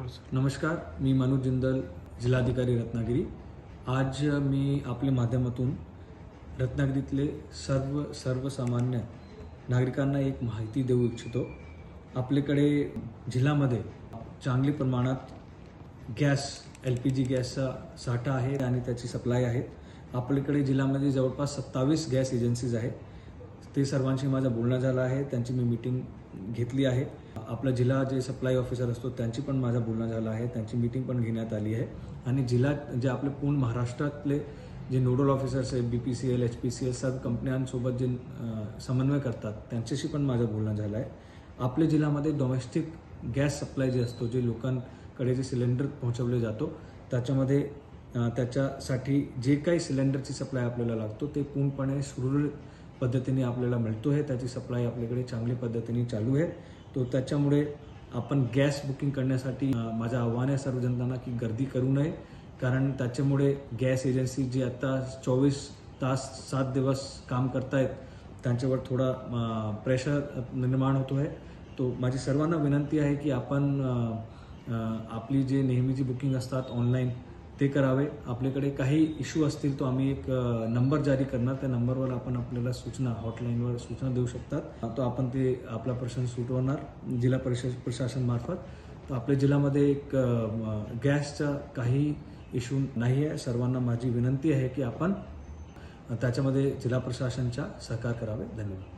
नमस्कार, मी मनोज जिंदल, जिल्हाधिकारी रत्नागिरी। आज मी आपल्या माध्यमातून रत्नागिरीतले सर्वसामान्य नागरिकांना एक माहिती देऊ इच्छितो। आपल्याकडे जिल्ह्यामध्ये चांगली प्रमाणात गॅस LPG गॅसचा साठा आहे आणि त्याची सप्लाय आहे। आपल्याकडे जिल्ह्यामध्ये जवळपास 27 गॅस एजन्सीज आहेत। ते सर्वांशी माझं बोलणं झालं आहे, त्यांची मी मीटिंग घेतली आहे। आपला जिल्हा जे सप्लाय ऑफिसर असतो त्यांची पण माझं बोलणं झालं आहे, त्यांची मीटिंग पण घेण्यात आली आहे। आणि जिल्ह्यात जे आपले पूर्ण महाराष्ट्रातले जे नोडल ऑफिसर्स आहेत, BPCL, HPCL सर्व कंपन्यांसोबत जे समन्वय करतात त्यांच्याशी पण माझं बोलणं झालं आहे। आपल्या जिल्ह्यामध्ये डोमेस्टिक गॅस सप्लाय जे असतो, जे लोकांकडे जे सिलेंडर पोहोचवले जातो त्याच्यामध्ये त्याच्यासाठी जे काही सिलेंडरची सप्लाय आपल्याला लागतो ते पूर्णपणे सुरळीत पद्धतीने आपल्याला मिळतो आहे। त्याची सप्लाय आपल्याकडे चांगल्या पद्धतीने चालू आहे। तो त्याच्यामुळे आपण गॅस बुकिंग करण्यासाठी माझं आव्हान आहे सर्व जनतांना की गर्दी करू नये, कारण त्याच्यामुळे गॅस एजन्सी जी आता 24 तास 7 दिवस काम करतायत त्यांच्यावर थोडा प्रेशर निर्माण होतो आहे। तो माझी सर्वांना विनंती आहे की आपण आपली जे नेहमीची बुकिंग असतात ऑनलाईन ते करावे। आपल्याकडे काही इश्यू असतील तो आम्ही एक नंबर जारी करणार, त्या नंबरवर आपण आपल्याला सूचना हॉटलाईनवर सूचना देऊ शकतात, तो आपण ते आपला प्रश्न सुटवणार जिल्हा प्रशासन मार्फत। तर आपल्या जिल्ह्यामध्ये एक गॅसचा काही इश्यू नाही आहे। सर्वांना माझी विनंती आहे की आपण त्याच्यामध्ये जिल्हा प्रशासनाचा सहकार करावे। धन्यवाद।